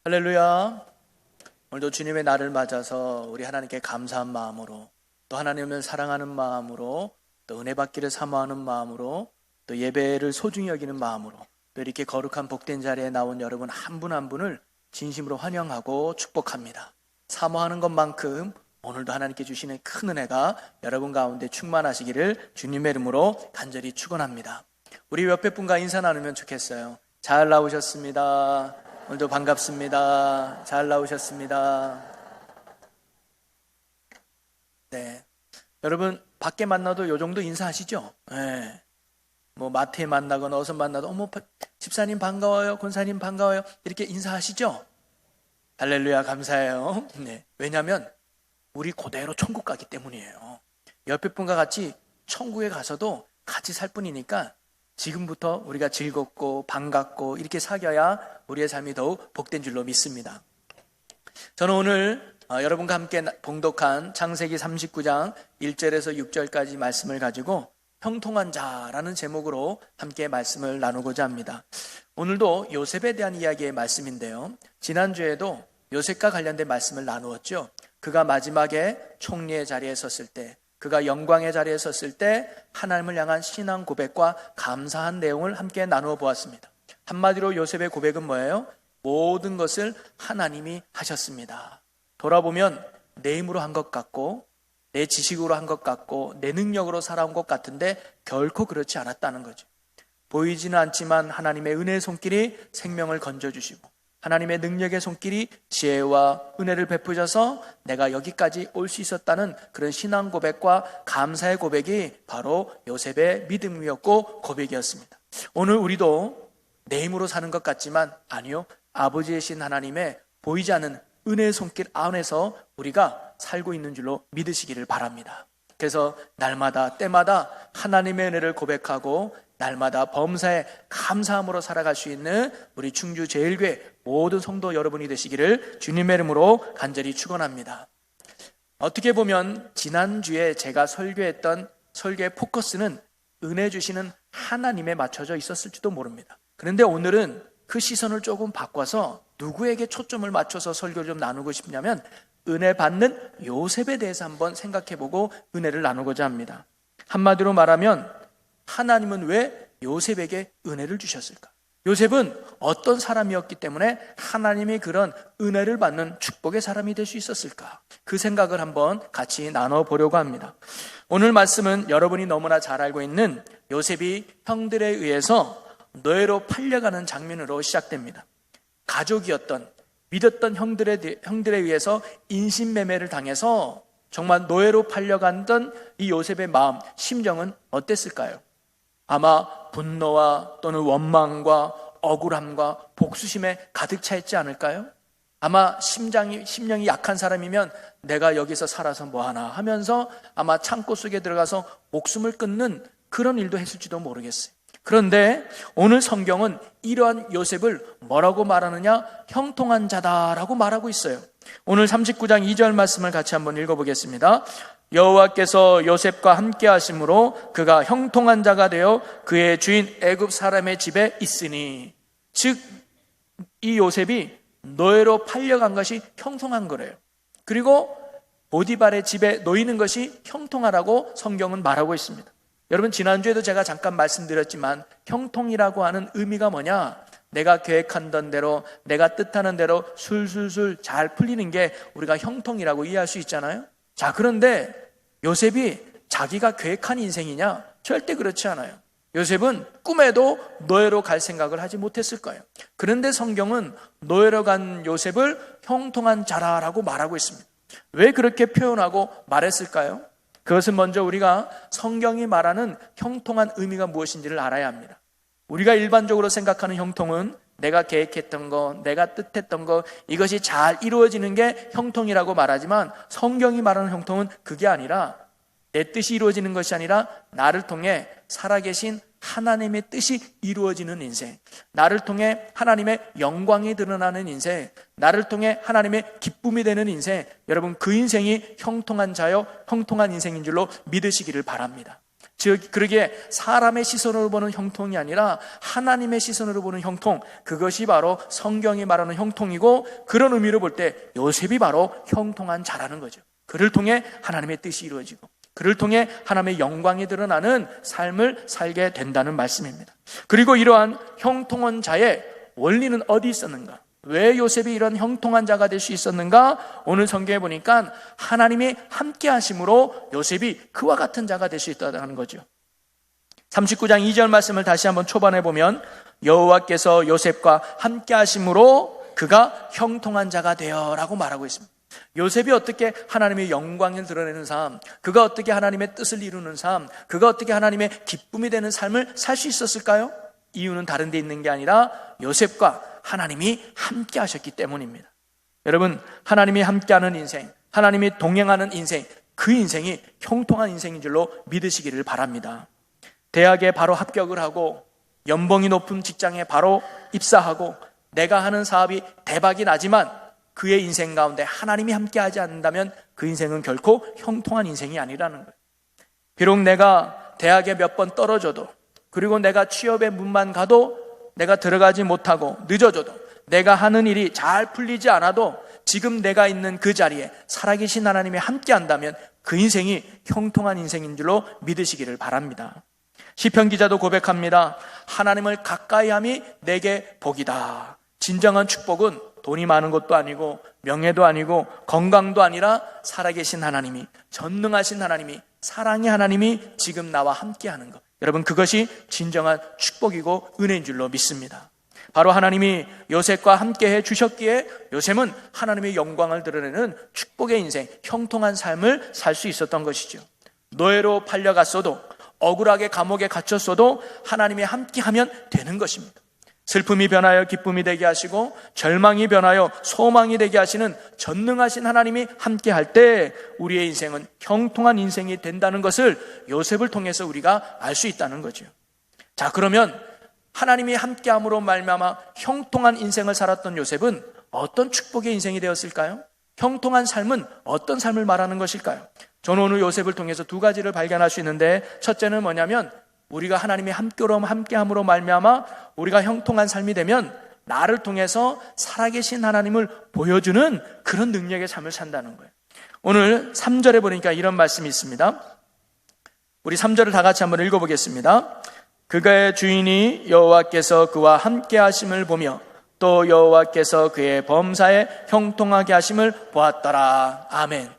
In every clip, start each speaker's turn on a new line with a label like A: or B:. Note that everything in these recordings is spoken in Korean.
A: 할렐루야. 오늘도 주님의 날을 맞아서 우리 하나님께 감사한 마음으로, 또 하나님을 사랑하는 마음으로, 또 은혜 받기를 사모하는 마음으로, 또 예배를 소중히 여기는 마음으로, 또 이렇게 거룩한 복된 자리에 나온 여러분 한 분 한 분을 진심으로 환영하고 축복합니다. 사모하는 것만큼 오늘도 하나님께 주시는 큰 은혜가 여러분 가운데 충만하시기를 주님의 이름으로 간절히 축원합니다. 우리 옆에 분과 인사 나누면 좋겠어요. 잘 나오셨습니다. 오늘도 반갑습니다. 잘 나오셨습니다. 네, 여러분 밖에 만나도 요 정도 인사하시죠? 네. 뭐 마트에 만나거나 어디서 만나도 어머 집사님 반가워요, 권사님 반가워요 이렇게 인사하시죠? 할렐루야, 감사해요. 네, 왜냐하면 우리 그대로 천국 가기 때문이에요. 옆에 분과 같이 천국에 가서도 같이 살 뿐이니까 지금부터 우리가 즐겁고 반갑고 이렇게 사귀어야 우리의 삶이 더욱 복된 줄로 믿습니다. 저는 오늘 여러분과 함께 봉독한 창세기 39장 1절에서 6절까지 말씀을 가지고 형통한 자라는 제목으로 함께 말씀을 나누고자 합니다. 오늘도 요셉에 대한 이야기의 말씀인데요, 지난주에도 요셉과 관련된 말씀을 나누었죠. 그가 마지막에 총리의 자리에 섰을 때, 그가 영광의 자리에 섰을 때 하나님을 향한 신앙 고백과 감사한 내용을 함께 나누어 보았습니다. 한마디로 요셉의 고백은 뭐예요? 모든 것을 하나님이 하셨습니다. 돌아보면 내 힘으로 한 것 같고 내 지식으로 한 것 같고 내 능력으로 살아온 것 같은데 결코 그렇지 않았다는 거죠. 보이지는 않지만 하나님의 은혜의 손길이 생명을 건져주시고 하나님의 능력의 손길이 지혜와 은혜를 베푸셔서 내가 여기까지 올 수 있었다는 그런 신앙 고백과 감사의 고백이 바로 요셉의 믿음이었고 고백이었습니다. 오늘 우리도 내 힘으로 사는 것 같지만 아니요, 아버지이신 하나님의 보이지 않는 은혜의 손길 안에서 우리가 살고 있는 줄로 믿으시기를 바랍니다. 그래서 날마다 때마다 하나님의 은혜를 고백하고 날마다 범사에 감사함으로 살아갈 수 있는 우리 충주 제일교회 모든 성도 여러분이 되시기를 주님의 이름으로 간절히 축원합니다. 어떻게 보면 지난주에 제가 설교했던 설교의 포커스는 은혜 주시는 하나님에 맞춰져 있었을지도 모릅니다. 그런데 오늘은 그 시선을 조금 바꿔서 누구에게 초점을 맞춰서 설교를 좀 나누고 싶냐면 은혜 받는 요셉에 대해서 한번 생각해보고 은혜를 나누고자 합니다. 한마디로 말하면 하나님은 왜 요셉에게 은혜를 주셨을까? 요셉은 어떤 사람이었기 때문에 하나님이 그런 은혜를 받는 축복의 사람이 될 수 있었을까? 그 생각을 한번 같이 나눠보려고 합니다. 오늘 말씀은 여러분이 너무나 잘 알고 있는 요셉이 형들에 의해서 노예로 팔려가는 장면으로 시작됩니다. 가족이었던 믿었던 형들에 의해서 인신매매를 당해서 정말 노예로 팔려갔던 이 요셉의 마음, 심정은 어땠을까요? 아마 분노와 또는 원망과 억울함과 복수심에 가득 차 있지 않을까요? 아마 심령이 약한 사람이면 내가 여기서 살아서 뭐하나 하면서 아마 창고 속에 들어가서 목숨을 끊는 그런 일도 했을지도 모르겠어요. 그런데 오늘 성경은 이러한 요셉을 뭐라고 말하느냐? 형통한 자다라고 말하고 있어요. 오늘 39장 2절 말씀을 같이 한번 읽어보겠습니다. 여호와께서 요셉과 함께 하심으로 그가 형통한 자가 되어 그의 주인 애굽 사람의 집에 있으니, 즉 이 요셉이 노예로 팔려간 것이 형통한 거래요. 그리고 보디발의 집에 놓이는 것이 형통하라고 성경은 말하고 있습니다. 여러분, 지난주에도 제가 잠깐 말씀드렸지만 형통이라고 하는 의미가 뭐냐? 내가 계획한 대로, 내가 뜻하는 대로 술술술 잘 풀리는 게 우리가 형통이라고 이해할 수 있잖아요. 자, 그런데 요셉이 자기가 계획한 인생이냐? 절대 그렇지 않아요. 요셉은 꿈에도 노예로 갈 생각을 하지 못했을 거예요. 그런데 성경은 노예로 간 요셉을 형통한 자라라고 말하고 있습니다. 왜 그렇게 표현하고 말했을까요? 그것은 먼저 우리가 성경이 말하는 형통한 의미가 무엇인지를 알아야 합니다. 우리가 일반적으로 생각하는 형통은 내가 계획했던 거, 내가 뜻했던 거, 이것이 잘 이루어지는 게 형통이라고 말하지만 성경이 말하는 형통은 그게 아니라 내 뜻이 이루어지는 것이 아니라 나를 통해 살아계신 하나님의 뜻이 이루어지는 인생, 나를 통해 하나님의 영광이 드러나는 인생, 나를 통해 하나님의 기쁨이 되는 인생, 여러분 그 인생이 형통한 자요, 형통한 인생인 줄로 믿으시기를 바랍니다. 즉 그러기에 사람의 시선으로 보는 형통이 아니라 하나님의 시선으로 보는 형통, 그것이 바로 성경이 말하는 형통이고, 그런 의미로 볼 때 요셉이 바로 형통한 자라는 거죠. 그를 통해 하나님의 뜻이 이루어지고 그를 통해 하나님의 영광이 드러나는 삶을 살게 된다는 말씀입니다. 그리고 이러한 형통한 자의 원리는 어디 있었는가? 왜 요셉이 이런 형통한 자가 될 수 있었는가? 오늘 성경에 보니까 하나님이 함께 하심으로 요셉이 그와 같은 자가 될 수 있다는 거죠. 39장 2절 말씀을 다시 한번 초반에 보면, 여호와께서 요셉과 함께 하심으로 그가 형통한 자가 되어라고 말하고 있습니다. 요셉이 어떻게 하나님의 영광을 드러내는 삶, 그가 어떻게 하나님의 뜻을 이루는 삶, 그가 어떻게 하나님의 기쁨이 되는 삶을 살 수 있었을까요? 이유는 다른 데 있는 게 아니라 요셉과 하나님이 함께 하셨기 때문입니다. 여러분, 하나님이 함께하는 인생, 하나님이 동행하는 인생, 그 인생이 형통한 인생인 줄로 믿으시기를 바랍니다. 대학에 바로 합격을 하고 연봉이 높은 직장에 바로 입사하고 내가 하는 사업이 대박이 나지만 그의 인생 가운데 하나님이 함께하지 않는다면 그 인생은 결코 형통한 인생이 아니라는 거예요. 비록 내가 대학에 몇 번 떨어져도, 그리고 내가 취업의 문만 가도, 내가 들어가지 못하고 늦어져도, 내가 하는 일이 잘 풀리지 않아도 지금 내가 있는 그 자리에 살아계신 하나님이 함께한다면 그 인생이 형통한 인생인 줄로 믿으시기를 바랍니다. 시편 기자도 고백합니다. 하나님을 가까이함이 내게 복이다. 진정한 축복은 돈이 많은 것도 아니고 명예도 아니고 건강도 아니라 살아계신 하나님이, 전능하신 하나님이, 사랑의 하나님이 지금 나와 함께하는 것, 여러분, 그것이 진정한 축복이고 은혜인 줄로 믿습니다. 바로 하나님이 요셉과 함께해 주셨기에 요셉은 하나님의 영광을 드러내는 축복의 인생, 형통한 삶을 살 수 있었던 것이죠. 노예로 팔려갔어도, 억울하게 감옥에 갇혔어도 하나님이 함께하면 되는 것입니다. 슬픔이 변하여 기쁨이 되게 하시고 절망이 변하여 소망이 되게 하시는 전능하신 하나님이 함께할 때 우리의 인생은 형통한 인생이 된다는 것을 요셉을 통해서 우리가 알 수 있다는 거죠. 자, 그러면 하나님이 함께함으로 말미암아 형통한 인생을 살았던 요셉은 어떤 축복의 인생이 되었을까요? 형통한 삶은 어떤 삶을 말하는 것일까요? 저는 오늘 요셉을 통해서 두 가지를 발견할 수 있는데, 첫째는 뭐냐면 우리가 하나님의 함께함으로 말미암아 우리가 형통한 삶이 되면 나를 통해서 살아계신 하나님을 보여주는 그런 능력의 삶을 산다는 거예요. 오늘 3절에 보니까 이런 말씀이 있습니다. 우리 3절을 다 같이 한번 읽어보겠습니다. 그의 주인이 여호와께서 그와 함께 하심을 보며 또 여호와께서 그의 범사에 형통하게 하심을 보았더라. 아멘.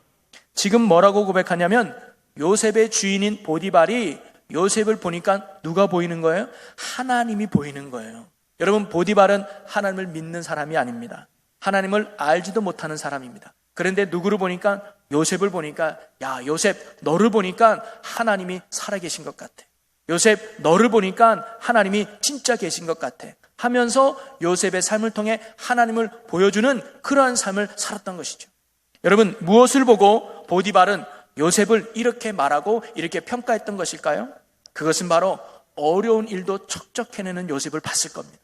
A: 지금 뭐라고 고백하냐면 요셉의 주인인 보디발이 요셉을 보니까 누가 보이는 거예요? 하나님이 보이는 거예요. 여러분, 보디발은 하나님을 믿는 사람이 아닙니다. 하나님을 알지도 못하는 사람입니다. 그런데 누구를 보니까, 요셉을 보니까, 야, 요셉 너를 보니까 하나님이 살아계신 것 같아. 요셉 너를 보니까 하나님이 진짜 계신 것 같아 하면서 요셉의 삶을 통해 하나님을 보여주는 그러한 삶을 살았던 것이죠. 여러분, 무엇을 보고 보디발은 요셉을 이렇게 말하고 이렇게 평가했던 것일까요? 그것은 바로 어려운 일도 척척 해내는 요셉을 봤을 겁니다.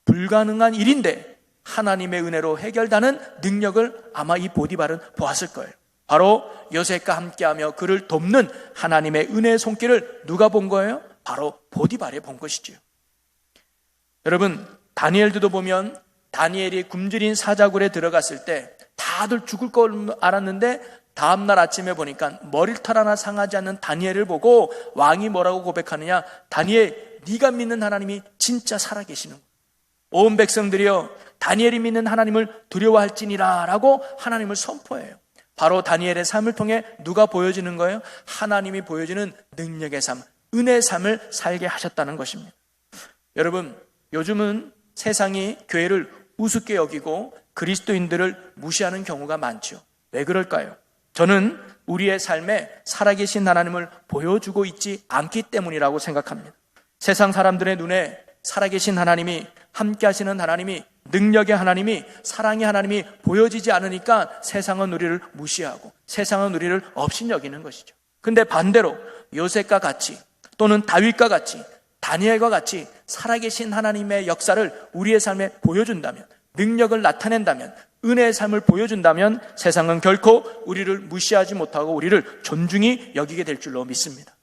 A: 불가능한 일인데 하나님의 은혜로 해결되는 능력을 아마 이 보디발은 보았을 거예요. 바로 요셉과 함께하며 그를 돕는 하나님의 은혜의 손길을 누가 본 거예요? 바로 보디발이 본 것이죠. 여러분, 다니엘도 보면 다니엘이 굶주린 사자굴에 들어갔을 때 다들 죽을 걸 알았는데 다음날 아침에 보니까 머리털 하나 상하지 않는 다니엘을 보고 왕이 뭐라고 고백하느냐? 다니엘, 네가 믿는 하나님이 진짜 살아계시는 거예요. 온 백성들이여 다니엘이 믿는 하나님을 두려워할지니라 라고 하나님을 선포해요. 바로 다니엘의 삶을 통해 누가 보여주는 거예요? 하나님이 보여주는 능력의 삶, 은혜의 삶을 살게 하셨다는 것입니다. 여러분, 요즘은 세상이 교회를 우습게 여기고 그리스도인들을 무시하는 경우가 많죠. 왜 그럴까요? 저는 우리의 삶에 살아계신 하나님을 보여주고 있지 않기 때문이라고 생각합니다. 세상 사람들의 눈에 살아계신 하나님이, 함께 하시는 하나님이, 능력의 하나님이, 사랑의 하나님이 보여지지 않으니까 세상은 우리를 무시하고 세상은 우리를 업신여기는 것이죠. 근데 반대로 요셉과 같이 또는 다윗과 같이 다니엘과 같이 살아계신 하나님의 역사를 우리의 삶에 보여준다면, 능력을 나타낸다면, 은혜의 삶을 보여준다면 세상은 결코 우리를 무시하지 못하고 우리를 존중히 여기게 될 줄로 믿습니다.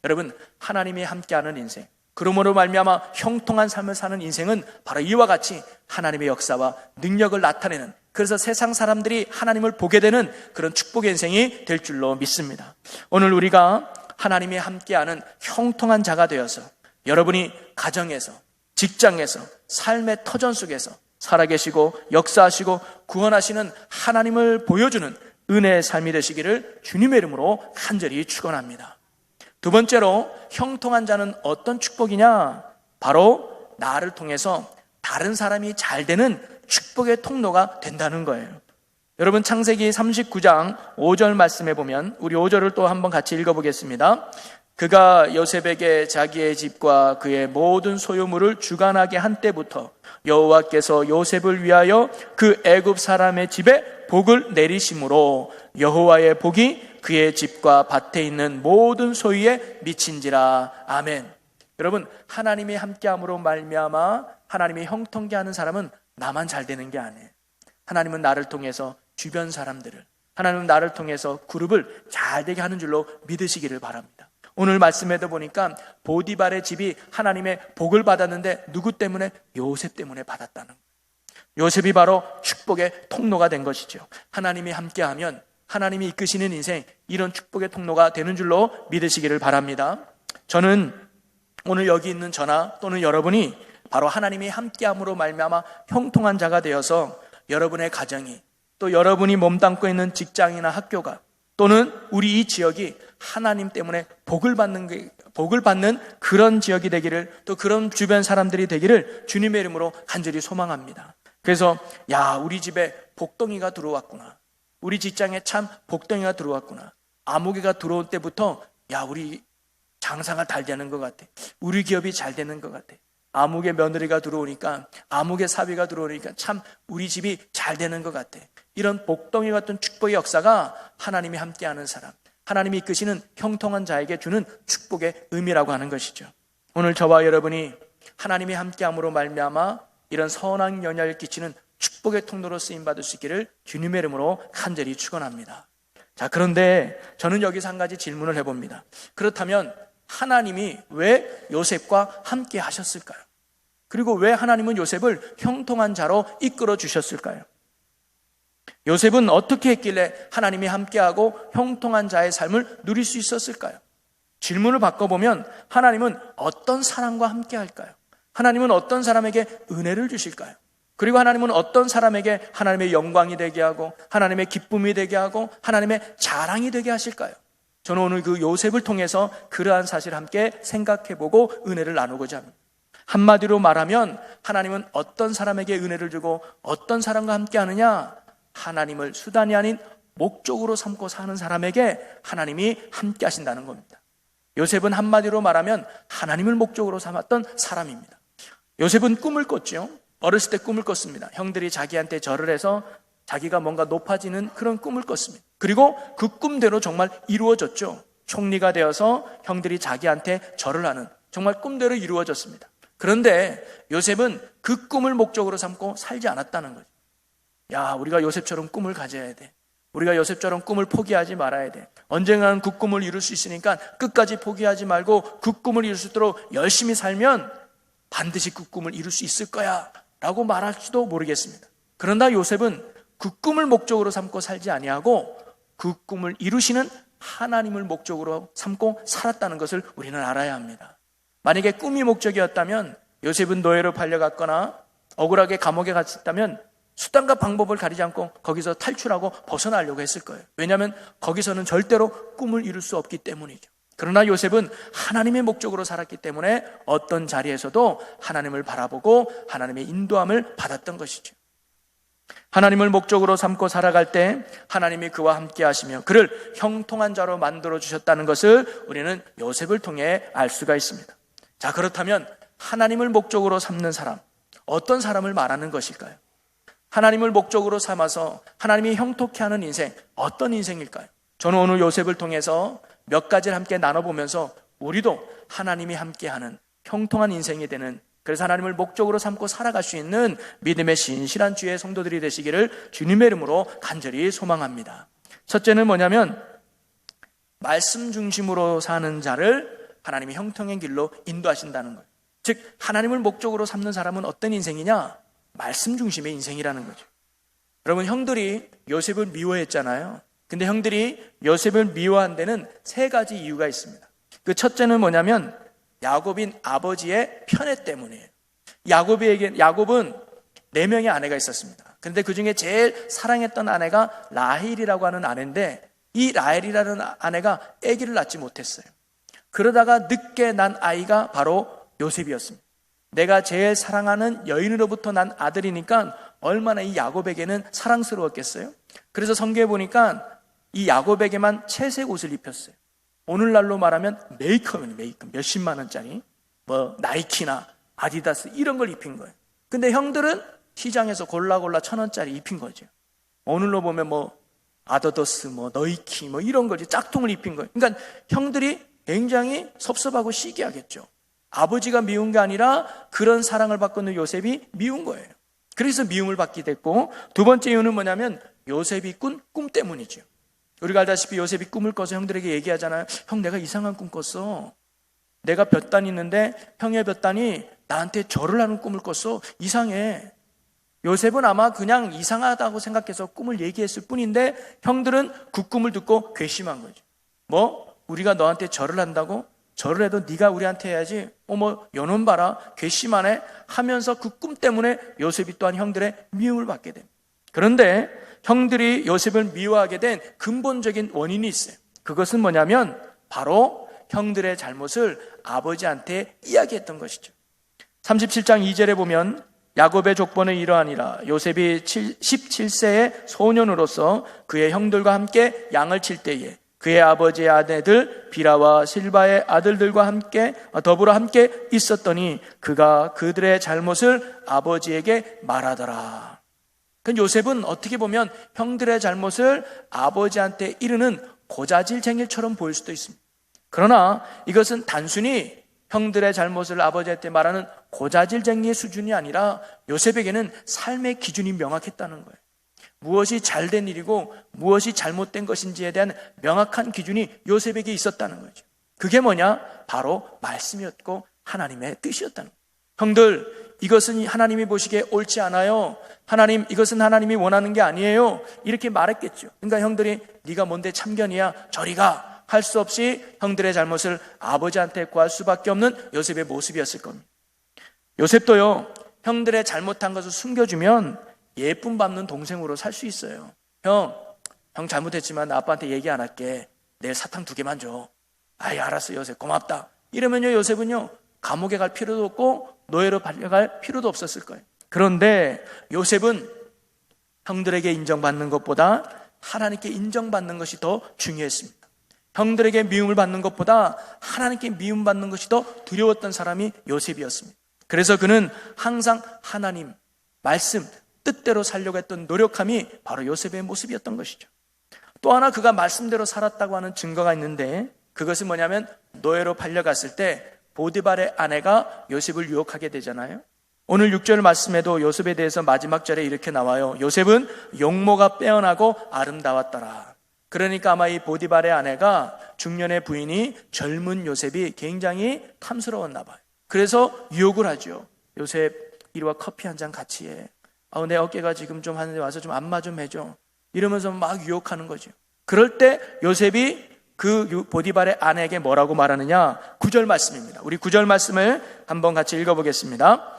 A: 여러분, 하나님이 함께하는 인생, 그러므로 말미암아 형통한 삶을 사는 인생은 바로 이와 같이 하나님의 역사와 능력을 나타내는, 그래서 세상 사람들이 하나님을 보게 되는 그런 축복의 인생이 될 줄로 믿습니다. 오늘 우리가 하나님이 함께하는 형통한 자가 되어서 여러분이 가정에서, 직장에서, 삶의 터전 속에서 살아계시고 역사하시고 구원하시는 하나님을 보여주는 은혜의 삶이 되시기를 주님의 이름으로 간절히 축원합니다. 두 번째로, 형통한 자는 어떤 축복이냐? 바로 나를 통해서 다른 사람이 잘 되는 축복의 통로가 된다는 거예요. 여러분, 창세기 39장 5절 말씀에 보면, 우리 5절을 또 한번 같이 읽어보겠습니다. 그가 요셉에게 자기의 집과 그의 모든 소유물을 주관하게 한 때부터 여호와께서 요셉을 위하여 그 애굽 사람의 집에 복을 내리심으로 여호와의 복이 그의 집과 밭에 있는 모든 소유에 미친지라. 아멘. 여러분, 하나님이 함께함으로 말미암아 하나님이 형통케 하는 사람은 나만 잘 되는 게 아니에요. 하나님은 나를 통해서 주변 사람들을, 하나님은 나를 통해서 그룹을 잘 되게 하는 줄로 믿으시기를 바랍니다. 오늘 말씀에도 보니까 보디발의 집이 하나님의 복을 받았는데 누구 때문에? 요셉 때문에 받았다는 거예요. 요셉이 바로 축복의 통로가 된 것이죠. 하나님이 함께하면 하나님이 이끄시는 인생, 이런 축복의 통로가 되는 줄로 믿으시기를 바랍니다. 저는 오늘 여기 있는 저나 또는 여러분이 바로 하나님이 함께함으로 말미암아 형통한 자가 되어서 여러분의 가정이, 또 여러분이 몸담고 있는 직장이나 학교가, 또는 우리 이 지역이 하나님 때문에 복을 받는 그런 지역이 되기를, 또 그런 주변 사람들이 되기를 주님의 이름으로 간절히 소망합니다. 그래서 우리 집에 복덩이가 들어왔구나, 우리 직장에 참 복덩이가 들어왔구나, 아무개가 들어올 때부터 우리 장사가 잘 되는 것 같아, 우리 기업이 잘 되는 것 같아, 아무개 며느리가 들어오니까, 아무개 사위가 들어오니까 참 우리 집이 잘 되는 것 같아. 이런 복덩이 같은 축복의 역사가 하나님이 함께하는 사람, 하나님이 이끄시는 형통한 자에게 주는 축복의 의미라고 하는 것이죠. 오늘 저와 여러분이 하나님이 함께함으로 말미암아 이런 선한 영향을 끼치는 축복의 통로로 쓰임받을 수 있기를 주님의 이름으로 간절히 축원합니다. 자, 그런데 저는 여기서 한 가지 질문을 해봅니다. 그렇다면 하나님이 왜 요셉과 함께 하셨을까요? 그리고 왜 하나님은 요셉을 형통한 자로 이끌어 주셨을까요? 요셉은 어떻게 했길래 하나님이 함께하고 형통한 자의 삶을 누릴 수 있었을까요? 질문을 바꿔보면 하나님은 어떤 사람과 함께할까요? 하나님은 어떤 사람에게 은혜를 주실까요? 그리고 하나님은 어떤 사람에게 하나님의 영광이 되게 하고 하나님의 기쁨이 되게 하고 하나님의 자랑이 되게 하실까요? 저는 오늘 그 요셉을 통해서 그러한 사실을 함께 생각해보고 은혜를 나누고자 합니다. 한마디로 말하면 하나님은 어떤 사람에게 은혜를 주고 어떤 사람과 함께 하느냐? 하나님을 수단이 아닌 목적으로 삼고 사는 사람에게 하나님이 함께 하신다는 겁니다. 요셉은 한마디로 말하면 하나님을 목적으로 삼았던 사람입니다. 요셉은 꿈을 꿨죠. 어렸을 때 꿈을 꿨습니다. 형들이 자기한테 절을 해서 자기가 뭔가 높아지는 그런 꿈을 꿨습니다. 그리고 그 꿈대로 정말 이루어졌죠. 총리가 되어서 형들이 자기한테 절을 하는, 정말 꿈대로 이루어졌습니다. 그런데 요셉은 그 꿈을 목적으로 삼고 살지 않았다는 거죠. 우리가 요셉처럼 꿈을 가져야 돼. 우리가 요셉처럼 꿈을 포기하지 말아야 돼. 언젠가는 그 꿈을 이룰 수 있으니까 끝까지 포기하지 말고 그 꿈을 이룰 수 있도록 열심히 살면 반드시 그 꿈을 이룰 수 있을 거야 라고 말할지도 모르겠습니다. 그러나 요셉은 그 꿈을 목적으로 삼고 살지 아니하고 그 꿈을 이루시는 하나님을 목적으로 삼고 살았다는 것을 우리는 알아야 합니다. 만약에 꿈이 목적이었다면 요셉은 노예로 팔려갔거나 억울하게 감옥에 갔었다면 수단과 방법을 가리지 않고 거기서 탈출하고 벗어나려고 했을 거예요. 왜냐하면 거기서는 절대로 꿈을 이룰 수 없기 때문이죠. 그러나 요셉은 하나님의 목적으로 살았기 때문에 어떤 자리에서도 하나님을 바라보고 하나님의 인도함을 받았던 것이죠. 하나님을 목적으로 삼고 살아갈 때 하나님이 그와 함께 하시며 그를 형통한 자로 만들어 주셨다는 것을 우리는 요셉을 통해 알 수가 있습니다. 자, 그렇다면 하나님을 목적으로 삼는 사람, 어떤 사람을 말하는 것일까요? 하나님을 목적으로 삼아서 하나님이 형통케 하는 인생, 어떤 인생일까요? 저는 오늘 요셉을 통해서 몇 가지를 함께 나눠보면서 우리도 하나님이 함께하는 형통한 인생이 되는, 그래서 하나님을 목적으로 삼고 살아갈 수 있는 믿음의 신실한 주의 성도들이 되시기를 주님의 이름으로 간절히 소망합니다. 첫째는 뭐냐면 말씀 중심으로 사는 자를 하나님이 형통의 길로 인도하신다는 거예요. 즉 하나님을 목적으로 삼는 사람은 어떤 인생이냐? 말씀 중심의 인생이라는 거죠. 여러분, 형들이 요셉을 미워했잖아요. 근데 형들이 요셉을 미워한 데는 세 가지 이유가 있습니다. 그 첫째는 뭐냐면 야곱인 아버지의 편애 때문이에요. 야곱은 4명의 아내가 있었습니다. 그런데 그 중에 제일 사랑했던 아내가 라헬이라고 하는 아내인데, 이 라헬이라는 아내가 아기를 낳지 못했어요. 그러다가 늦게 난 아이가 바로 요셉이었습니다. 내가 제일 사랑하는 여인으로부터 난 아들이니까 얼마나 이 야곱에게는 사랑스러웠겠어요. 그래서 성경에 보니까 이 야곱에게만 채색 옷을 입혔어요. 오늘날로 말하면 메이크업 몇십만 원짜리 뭐 나이키나 아디다스 이런 걸 입힌 거예요. 근데 형들은 시장에서 골라 1,000원짜리 입힌 거죠. 오늘로 보면 뭐 아더더스 뭐 너이키 뭐 이런 거지, 짝퉁을 입힌 거예요. 그러니까 형들이 굉장히 섭섭하고 시기하겠죠. 아버지가 미운 게 아니라 그런 사랑을 받고 있는 요셉이 미운 거예요. 그래서 미움을 받게 됐고, 두 번째 이유는 뭐냐면 요셉이 꾼 꿈 때문이죠. 우리가 알다시피 요셉이 꿈을 꿔서 형들에게 얘기하잖아요. 형, 내가 이상한 꿈 꿨어. 내가 볕단이 있는데 형의 볕단이 나한테 절을 하는 꿈을 꿨어. 이상해. 요셉은 아마 그냥 이상하다고 생각해서 꿈을 얘기했을 뿐인데 형들은 그 꿈을 듣고 괘씸한 거죠. 뭐? 우리가 너한테 절을 한다고? 절을 해도 네가 우리한테 해야지. 어머, 요놈 봐라, 괘씸하네 하면서 그 꿈 때문에 요셉이 또한 형들의 미움을 받게 됩니다. 그런데 형들이 요셉을 미워하게 된 근본적인 원인이 있어요. 그것은 뭐냐면 바로 형들의 잘못을 아버지한테 이야기했던 것이죠. 37장 2절에 보면 야곱의 족보는 이러하니라. 요셉이 17세의 소년으로서 그의 형들과 함께 양을 칠 때에 그의 아버지의 아내들 비라와 실바의 아들들과 함께 더불어 함께 있었더니 그가 그들의 잘못을 아버지에게 말하더라. 요셉은 어떻게 보면 형들의 잘못을 아버지한테 이르는 고자질쟁이처럼 보일 수도 있습니다. 그러나 이것은 단순히 형들의 잘못을 아버지한테 말하는 고자질쟁이의 수준이 아니라 요셉에게는 삶의 기준이 명확했다는 거예요. 무엇이 잘된 일이고 무엇이 잘못된 것인지에 대한 명확한 기준이 요셉에게 있었다는 거죠. 그게 뭐냐? 바로 말씀이었고 하나님의 뜻이었다는 거예요. 형들, 이것은 하나님이 보시기에 옳지 않아요. 하나님, 이것은 하나님이 원하는 게 아니에요. 이렇게 말했겠죠. 그러니까 형들이 네가 뭔데 참견이야, 저리 가 할 수 없이 형들의 잘못을 아버지한테 구할 수밖에 없는 요셉의 모습이었을 겁니다. 요셉도요, 형들의 잘못한 것을 숨겨주면 예쁨 받는 동생으로 살 수 있어요. 형 잘못했지만 나 아빠한테 얘기 안 할게. 내일 사탕 2개만 줘. 아이, 알았어 요셉, 고맙다. 이러면요, 요셉은요 감옥에 갈 필요도 없고 노예로 발려갈 필요도 없었을 거예요. 그런데 요셉은 형들에게 인정받는 것보다 하나님께 인정받는 것이 더 중요했습니다. 형들에게 미움을 받는 것보다 하나님께 미움받는 것이 더 두려웠던 사람이 요셉이었습니다. 그래서 그는 항상 하나님 말씀 뜻대로 살려고 했던 노력함이 바로 요셉의 모습이었던 것이죠. 또 하나 그가 말씀대로 살았다고 하는 증거가 있는데, 그것은 뭐냐면 노예로 팔려갔을 때 보디발의 아내가 요셉을 유혹하게 되잖아요. 오늘 6절 말씀에도 요셉에 대해서 마지막 절에 이렇게 나와요. 요셉은 용모가 빼어나고 아름다웠더라. 그러니까 아마 이 보디발의 아내가 중년의 부인이 젊은 요셉이 굉장히 탐스러웠나 봐요. 그래서 유혹을 하죠. 요셉, 이리 와, 커피 한 잔 같이 해. 내 어깨가 지금 좀 하는데 와서 좀 안마 좀 해줘. 이러면서 막 유혹하는 거죠. 그럴 때 요셉이 그 보디발의 아내에게 뭐라고 말하느냐? 9절 말씀입니다. 우리 9절 말씀을 한번 같이 읽어보겠습니다.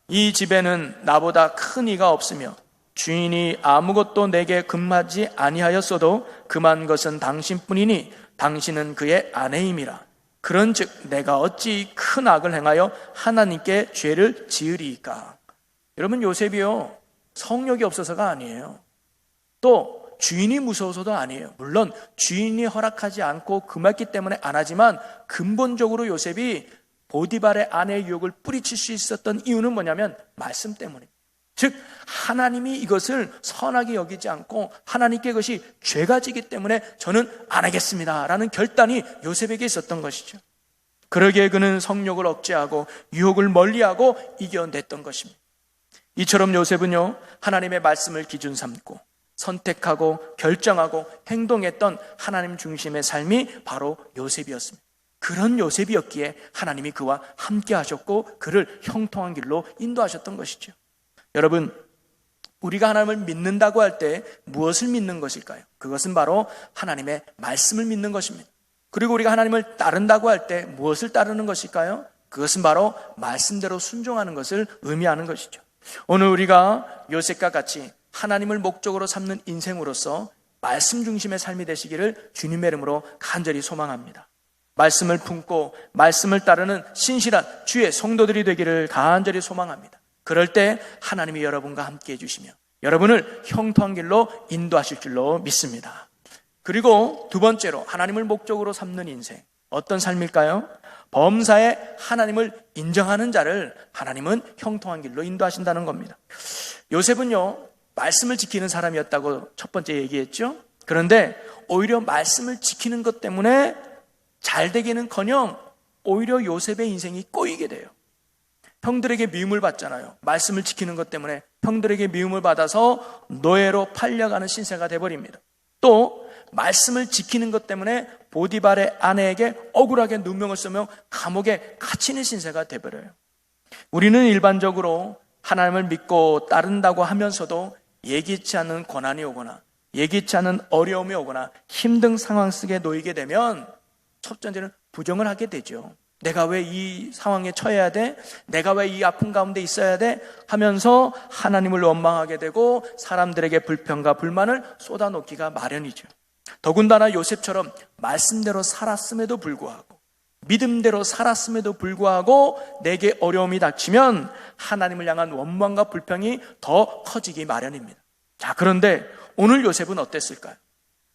A: 이 집에는 나보다 큰 이가 없으며 주인이 아무것도 내게 금하지 아니하였어도 금한 것은 당신뿐이니 당신은 그의 아내임이라. 그런즉 내가 어찌 큰 악을 행하여 하나님께 죄를 지으리이까. 여러분, 요셉이요 성욕이 없어서가 아니에요. 또 주인이 무서워서도 아니에요. 물론 주인이 허락하지 않고 금했기 때문에 안 하지만 근본적으로 요셉이 보디발의 아내의 유혹을 뿌리칠 수 있었던 이유는 뭐냐면 말씀 때문에. 즉 하나님이 이것을 선하게 여기지 않고 하나님께 그것이 죄가 지기 때문에 저는 안 하겠습니다 라는 결단이 요셉에게 있었던 것이죠. 그러기에 그는 성욕을 억제하고 유혹을 멀리하고 이겨냈던 것입니다. 이처럼 요셉은요 하나님의 말씀을 기준 삼고 선택하고 결정하고 행동했던 하나님 중심의 삶이 바로 요셉이었습니다. 그런 요셉이었기에 하나님이 그와 함께 하셨고 그를 형통한 길로 인도하셨던 것이죠. 여러분, 우리가 하나님을 믿는다고 할 때 무엇을 믿는 것일까요? 그것은 바로 하나님의 말씀을 믿는 것입니다. 그리고 우리가 하나님을 따른다고 할 때 무엇을 따르는 것일까요? 그것은 바로 말씀대로 순종하는 것을 의미하는 것이죠. 오늘 우리가 요셉과 같이 하나님을 목적으로 삼는 인생으로서 말씀 중심의 삶이 되시기를 주님의 이름으로 간절히 소망합니다. 말씀을 품고 말씀을 따르는 신실한 주의 성도들이 되기를 간절히 소망합니다. 그럴 때 하나님이 여러분과 함께 해주시며 여러분을 형통한 길로 인도하실 줄로 믿습니다. 그리고 두 번째로 하나님을 목적으로 삼는 인생, 어떤 삶일까요? 범사에 하나님을 인정하는 자를 하나님은 형통한 길로 인도하신다는 겁니다. 요셉은요, 말씀을 지키는 사람이었다고 첫 번째 얘기했죠. 그런데 오히려 말씀을 지키는 것 때문에 잘 되기는커녕 오히려 요셉의 인생이 꼬이게 돼요. 형들에게 미움을 받잖아요. 말씀을 지키는 것 때문에 형들에게 미움을 받아서 노예로 팔려가는 신세가 돼버립니다. 또 말씀을 지키는 것 때문에 보디발의 아내에게 억울하게 누명을 쓰며 감옥에 갇히는 신세가 돼버려요. 우리는 일반적으로 하나님을 믿고 따른다고 하면서도 예기치 않은 고난이 오거나 예기치 않은 어려움이 오거나 힘든 상황 속에 놓이게 되면 첫 번째는 부정을 하게 되죠. 내가 왜 이 상황에 처해야 돼? 내가 왜 이 아픔 가운데 있어야 돼? 하면서 하나님을 원망하게 되고 사람들에게 불평과 불만을 쏟아놓기가 마련이죠. 더군다나 요셉처럼 말씀대로 살았음에도 불구하고 믿음대로 살았음에도 불구하고 내게 어려움이 닥치면 하나님을 향한 원망과 불평이 더 커지기 마련입니다. 자, 그런데 오늘 요셉은 어땠을까요?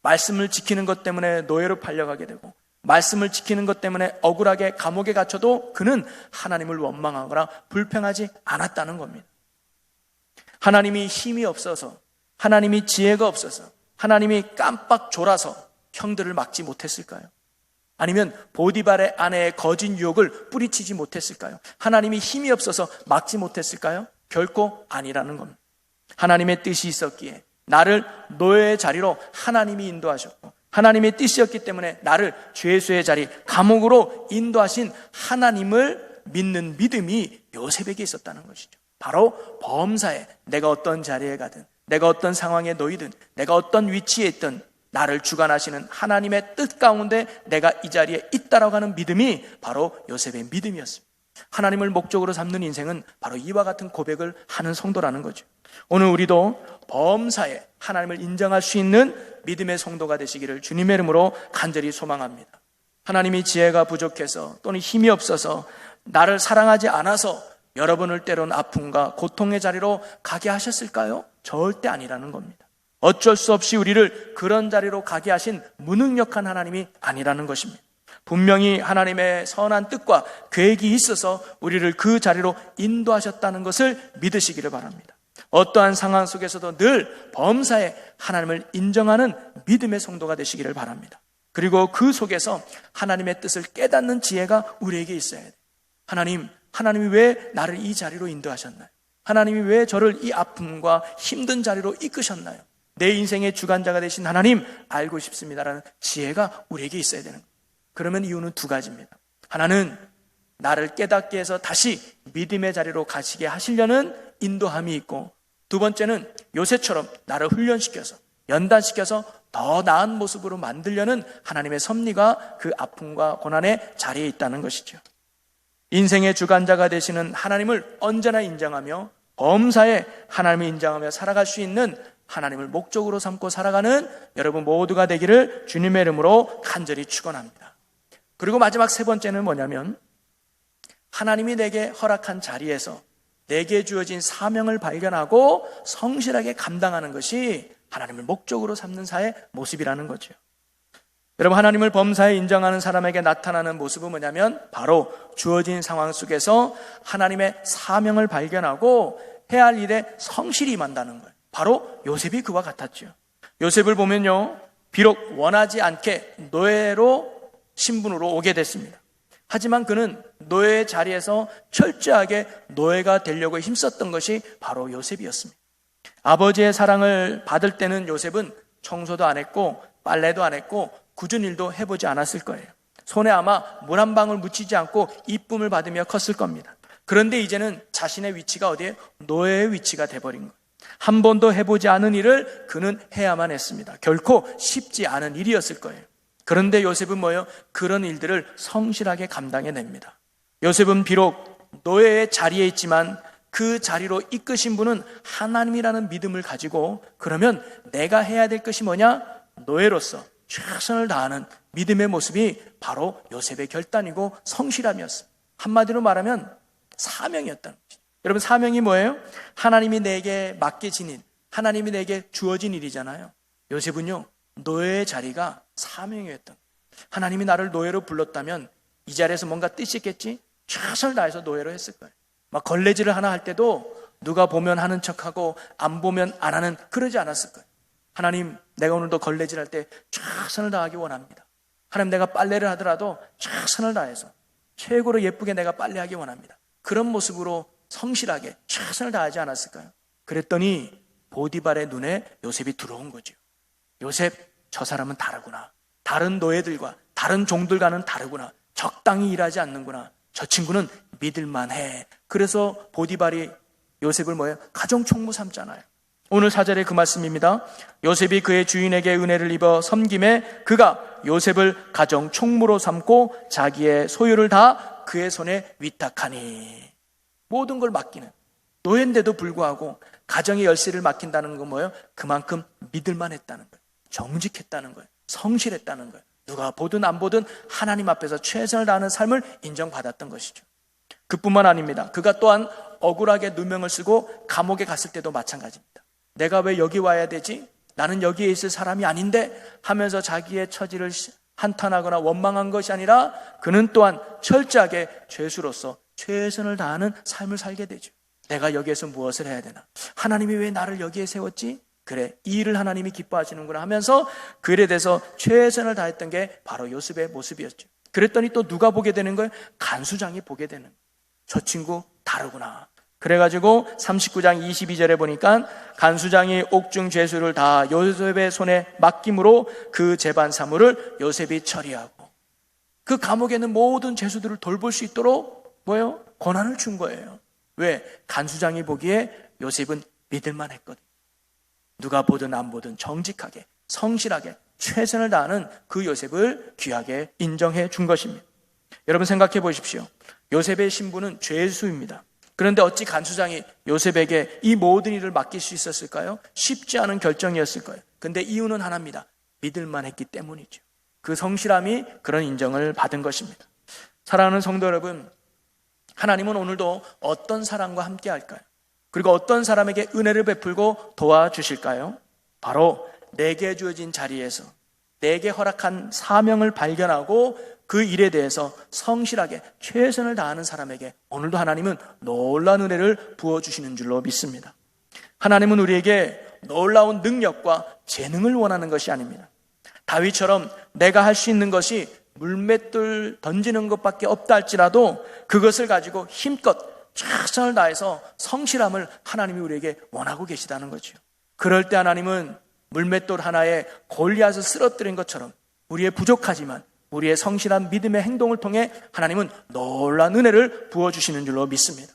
A: 말씀을 지키는 것 때문에 노예로 팔려가게 되고 말씀을 지키는 것 때문에 억울하게 감옥에 갇혀도 그는 하나님을 원망하거나 불평하지 않았다는 겁니다. 하나님이 힘이 없어서, 하나님이 지혜가 없어서, 하나님이 깜빡 졸아서 형들을 막지 못했을까요? 아니면 보디발의 아내의 거짓 유혹을 뿌리치지 못했을까요? 하나님이 힘이 없어서 막지 못했을까요? 결코 아니라는 겁니다. 하나님의 뜻이 있었기에 나를 노예의 자리로 하나님이 인도하셨고 하나님의 뜻이었기 때문에 나를 죄수의 자리, 감옥으로 인도하신 하나님을 믿는 믿음이 요셉에게 있었다는 것이죠. 바로 범사에 내가 어떤 자리에 가든 내가 어떤 상황에 놓이든 내가 어떤 위치에 있든 나를 주관하시는 하나님의 뜻 가운데 내가 이 자리에 있다라고 하는 믿음이 바로 요셉의 믿음이었습니다. 하나님을 목적으로 삼는 인생은 바로 이와 같은 고백을 하는 성도라는 거죠. 오늘 우리도 범사에 하나님을 인정할 수 있는 믿음의 성도가 되시기를 주님의 이름으로 간절히 소망합니다. 하나님이 지혜가 부족해서 또는 힘이 없어서 나를 사랑하지 않아서 여러분을 때론 아픔과 고통의 자리로 가게 하셨을까요? 절대 아니라는 겁니다. 어쩔 수 없이 우리를 그런 자리로 가게 하신 무능력한 하나님이 아니라는 것입니다. 분명히 하나님의 선한 뜻과 계획이 있어서 우리를 그 자리로 인도하셨다는 것을 믿으시기를 바랍니다. 어떠한 상황 속에서도 늘 범사에 하나님을 인정하는 믿음의 성도가 되시기를 바랍니다. 그리고 그 속에서 하나님의 뜻을 깨닫는 지혜가 우리에게 있어야 돼요. 하나님이 왜 나를 이 자리로 인도하셨나요? 하나님이 왜 저를 이 아픔과 힘든 자리로 이끄셨나요? 내 인생의 주관자가 되신 하나님 알고 싶습니다라는 지혜가 우리에게 있어야 되는 거예요. 그러면 이유는 두 가지입니다. 하나는 나를 깨닫게 해서 다시 믿음의 자리로 가시게 하시려는 인도함이 있고, 두 번째는 요셉처럼 나를 훈련시켜서 연단시켜서 더 나은 모습으로 만들려는 하나님의 섭리가 그 아픔과 고난의 자리에 있다는 것이죠. 인생의 주관자가 되시는 하나님을 언제나 인정하며 범사에 하나님을 인정하며 살아갈 수 있는 하나님을 목적으로 삼고 살아가는 여러분 모두가 되기를 주님의 이름으로 간절히 축원합니다. 그리고 마지막 세 번째는 뭐냐면, 하나님이 내게 허락한 자리에서 내게 주어진 사명을 발견하고 성실하게 감당하는 것이 하나님을 목적으로 삼는 자의 모습이라는 거죠. 여러분, 하나님을 범사에 인정하는 사람에게 나타나는 모습은 뭐냐면 바로 주어진 상황 속에서 하나님의 사명을 발견하고 해야 할 일에 성실히 임한다는 거예요. 바로 요셉이 그와 같았죠. 요셉을 보면요, 비록 원하지 않게 노예로 신분으로 오게 됐습니다. 하지만 그는 노예의 자리에서 철저하게 노예가 되려고 힘썼던 것이 바로 요셉이었습니다. 아버지의 사랑을 받을 때는 요셉은 청소도 안 했고 빨래도 안 했고 굳은 일도 해보지 않았을 거예요. 손에 아마 물 한 방울 묻히지 않고 이쁨을 받으며 컸을 겁니다. 그런데 이제는 자신의 위치가 어디에? 노예의 위치가 돼버린 거예요. 한 번도 해보지 않은 일을 그는 해야만 했습니다. 결코 쉽지 않은 일이었을 거예요. 그런데 요셉은 뭐예요? 그런 일들을 성실하게 감당해냅니다. 요셉은 비록 노예의 자리에 있지만 그 자리로 이끄신 분은 하나님이라는 믿음을 가지고, 그러면 내가 해야 될 것이 뭐냐? 노예로서 최선을 다하는 믿음의 모습이 바로 요셉의 결단이고 성실함이었습니다. 한마디로 말하면 사명이었다는 것이죠. 여러분, 사명이 뭐예요? 하나님이 내게 맡겨진 일, 하나님이 내게 주어진 일이잖아요. 요셉은요, 노예의 자리가 사명이었던 거예요. 하나님이 나를 노예로 불렀다면 이 자리에서 뭔가 뜻이 있겠지? 최선을 다해서 노예로 했을 거예요. 막 걸레질을 하나 할 때도 누가 보면 하는 척하고 안 보면 안 하는, 그러지 않았을 거예요. 하나님, 내가 오늘도 걸레질 할 때 최선을 다하기 원합니다. 하나님, 내가 빨래를 하더라도 최선을 다해서 최고로 예쁘게 내가 빨래하기 원합니다. 그런 모습으로 성실하게 최선을 다하지 않았을까요? 그랬더니 보디발의 눈에 요셉이 들어온 거죠. 요셉, 저 사람은 다르구나. 다른 노예들과 다른 종들과는 다르구나. 적당히 일하지 않는구나. 저 친구는 믿을만해. 그래서 보디발이 요셉을 뭐예요? 가정총무 삼잖아요. 오늘 4절에 그 말씀입니다. 요셉이 그의 주인에게 은혜를 입어 섬김에 그가 요셉을 가정총무로 삼고 자기의 소유를 다 그의 손에 위탁하니. 모든 걸 맡기는, 노예인데도 불구하고 가정의 열쇠를 맡긴다는 건 뭐예요? 그만큼 믿을만했다는 거예요. 정직했다는 거예요. 성실했다는 거예요. 누가 보든 안 보든 하나님 앞에서 최선을 다하는 삶을 인정받았던 것이죠. 그뿐만 아닙니다. 그가 또한 억울하게 누명을 쓰고 감옥에 갔을 때도 마찬가지입니다. 내가 왜 여기 와야 되지? 나는 여기에 있을 사람이 아닌데 하면서 자기의 처지를 한탄하거나 원망한 것이 아니라 그는 또한 철저하게 죄수로서 최선을 다하는 삶을 살게 되죠. 내가 여기에서 무엇을 해야 되나? 하나님이 왜 나를 여기에 세웠지? 그래, 이 일을 하나님이 기뻐하시는구나 하면서 그 일에 대해서 최선을 다했던 게 바로 요셉의 모습이었죠. 그랬더니 또 누가 보게 되는 거예요? 간수장이 보게 되는 거예요. 저 친구 다르구나. 그래가지고 39장 22절에 보니까 간수장이 옥중 죄수를 다 요셉의 손에 맡김으로 그 재반 사물을 요셉이 처리하고 그 감옥에 있는 모든 죄수들을 돌볼 수 있도록 뭐예요? 권한을 준 거예요. 왜? 간수장이 보기에 요셉은 믿을만 했거든. 누가 보든 안 보든 정직하게 성실하게 최선을 다하는 그 요셉을 귀하게 인정해 준 것입니다. 여러분 생각해 보십시오. 요셉의 신분은 죄수입니다. 그런데 어찌 간수장이 요셉에게 이 모든 일을 맡길 수 있었을까요? 쉽지 않은 결정이었을 거예요. 근데 이유는 하나입니다. 믿을만 했기 때문이죠. 그 성실함이 그런 인정을 받은 것입니다. 사랑하는 성도 여러분, 하나님은 오늘도 어떤 사람과 함께 할까요? 그리고 어떤 사람에게 은혜를 베풀고 도와주실까요? 바로 내게 주어진 자리에서 내게 허락한 사명을 발견하고 그 일에 대해서 성실하게 최선을 다하는 사람에게 오늘도 하나님은 놀라운 은혜를 부어주시는 줄로 믿습니다. 하나님은 우리에게 놀라운 능력과 재능을 원하는 것이 아닙니다. 다윗처럼 내가 할 수 있는 것이 물맷돌 던지는 것밖에 없다 할지라도 그것을 가지고 힘껏 최선을 다해서 성실함을 하나님이 우리에게 원하고 계시다는 거죠. 그럴 때 하나님은 물맷돌 하나에 골리앗을 쓰러뜨린 것처럼 우리의 부족하지만 우리의 성실한 믿음의 행동을 통해 하나님은 놀라운 은혜를 부어주시는 줄로 믿습니다.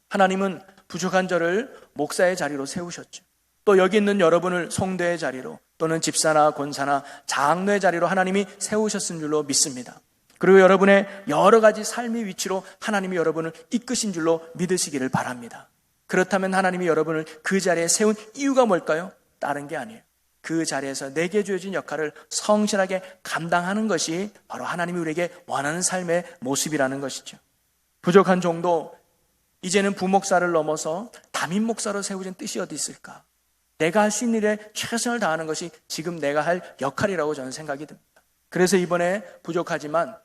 A: 하나님은 부족한 저를 목사의 자리로 세우셨죠. 또 여기 있는 여러분을 성도의 자리로 또는 집사나 권사나 장로의 자리로 하나님이 세우셨은 줄로 믿습니다. 그리고 여러분의 여러 가지 삶의 위치로 하나님이 여러분을 이끄신 줄로 믿으시기를 바랍니다. 그렇다면 하나님이 여러분을 그 자리에 세운 이유가 뭘까요? 다른 게 아니에요. 그 자리에서 내게 주어진 역할을 성실하게 감당하는 것이 바로 하나님이 우리에게 원하는 삶의 모습이라는 것이죠. 부족한 종도 이제는 부목사를 넘어서 담임 목사로 세우신 뜻이 어디 있을까? 내가 할 수 있는 일에 최선을 다하는 것이 지금 내가 할 역할이라고 저는 생각이 듭니다. 그래서 이번에 부족하지만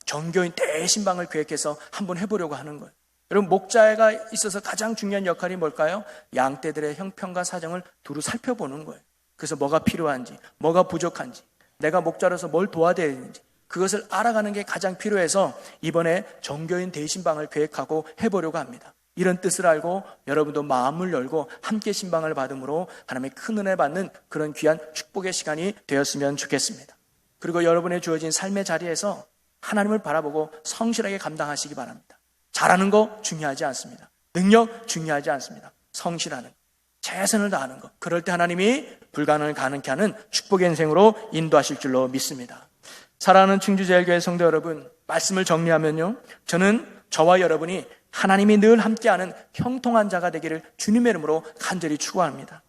A: 정교인 대신방을 계획해서 한번 해보려고 하는 거예요. 여러분, 목자가 있어서 가장 중요한 역할이 뭘까요? 양떼들의 형편과 사정을 두루 살펴보는 거예요. 그래서 뭐가 필요한지, 뭐가 부족한지, 내가 목자로서 뭘 도와야 되는지 그것을 알아가는 게 가장 필요해서 이번에 정교인 대신방을 계획하고 해보려고 합니다. 이런 뜻을 알고 여러분도 마음을 열고 함께 신방을 받음으로 하나님의 큰 은혜 받는 그런 귀한 축복의 시간이 되었으면 좋겠습니다. 그리고 여러분의 주어진 삶의 자리에서 하나님을 바라보고 성실하게 감당하시기 바랍니다. 잘하는 거 중요하지 않습니다. 능력 중요하지 않습니다. 성실하는 것, 최선을 다하는 것, 그럴 때 하나님이 불가능을 가능케 하는 축복의 인생으로 인도하실 줄로 믿습니다. 사랑하는 충주제일교회 성도 여러분, 말씀을 정리하면요, 저는 저와 여러분이 하나님이 늘 함께하는 형통한 자가 되기를 주님의 이름으로 간절히 축원합니다.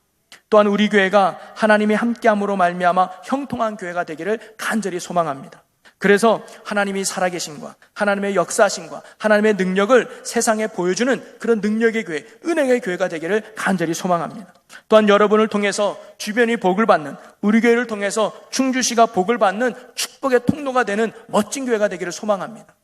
A: 또한 우리 교회가 하나님이 함께함으로 말미암아 형통한 교회가 되기를 간절히 소망합니다. 그래서 하나님이 살아계신과 하나님의 역사하심과 하나님의 능력을 세상에 보여주는 그런 능력의 교회, 은혜의 교회가 되기를 간절히 소망합니다. 또한 여러분을 통해서 주변이 복을 받는, 우리 교회를 통해서 충주시가 복을 받는 축복의 통로가 되는 멋진 교회가 되기를 소망합니다.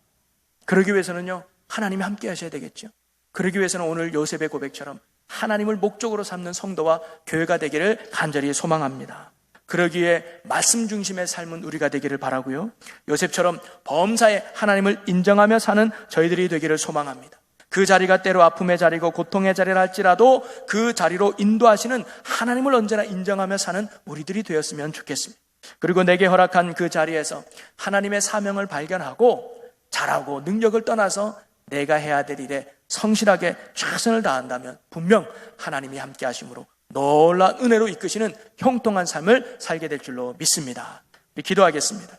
A: 그러기 위해서는요, 하나님이 함께 하셔야 되겠죠. 그러기 위해서는 오늘 요셉의 고백처럼 하나님을 목적으로 삼는 성도와 교회가 되기를 간절히 소망합니다. 그러기에 말씀 중심의 삶은 우리가 되기를 바라고요, 요셉처럼 범사에 하나님을 인정하며 사는 저희들이 되기를 소망합니다. 그 자리가 때로 아픔의 자리고 고통의 자리라 할지라도 그 자리로 인도하시는 하나님을 언제나 인정하며 사는 우리들이 되었으면 좋겠습니다. 그리고 내게 허락한 그 자리에서 하나님의 사명을 발견하고 잘하고 능력을 떠나서 내가 해야 될 일에 성실하게 최선을 다한다면 분명 하나님이 함께 하심으로 놀라운 은혜로 이끄시는 형통한 삶을 살게 될 줄로 믿습니다. 우리 기도하겠습니다.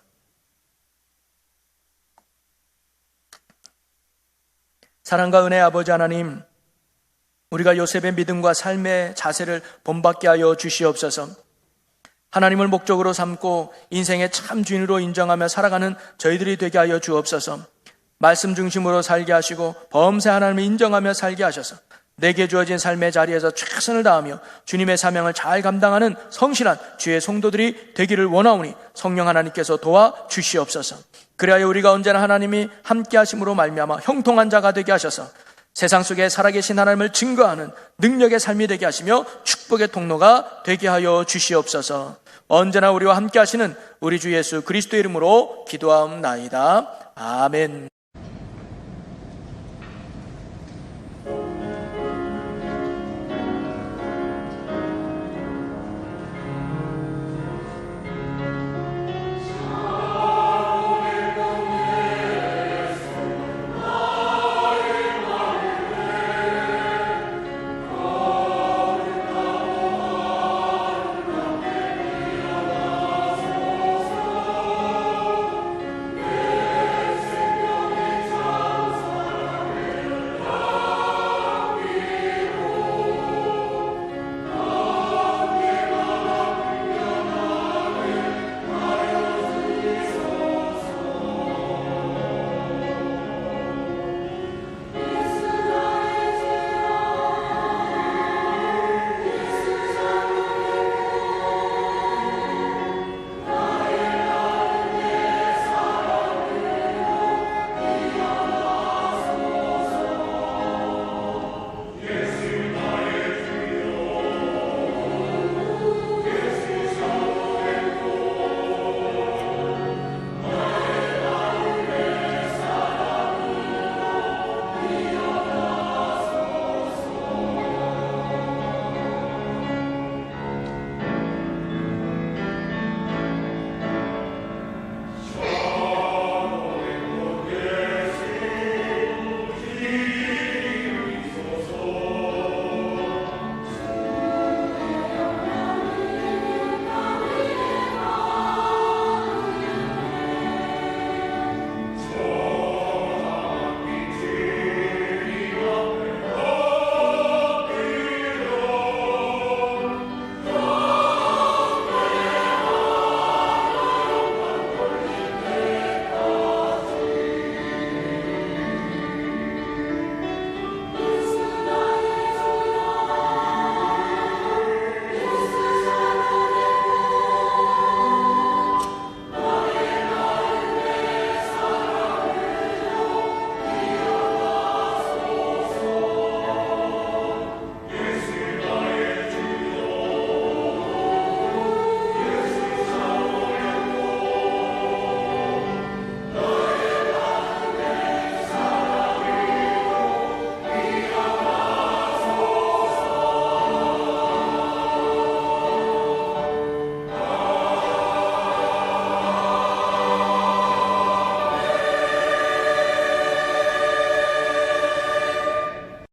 A: 사랑과 은혜의 아버지 하나님, 우리가 요셉의 믿음과 삶의 자세를 본받게 하여 주시옵소서. 하나님을 목적으로 삼고 인생의 참 주인으로 인정하며 살아가는 저희들이 되게 하여 주옵소서. 말씀 중심으로 살게 하시고 범세 하나님을 인정하며 살게 하셔서 내게 주어진 삶의 자리에서 최선을 다하며 주님의 사명을 잘 감당하는 성실한 주의 성도들이 되기를 원하오니 성령 하나님께서 도와주시옵소서. 그리하여 우리가 언제나 하나님이 함께 하심으로 말미암아 형통한 자가 되게 하셔서 세상 속에 살아계신 하나님을 증거하는 능력의 삶이 되게 하시며 축복의 통로가 되게 하여 주시옵소서. 언제나 우리와 함께 하시는 우리 주 예수 그리스도의 이름으로 기도하옵나이다. 아멘.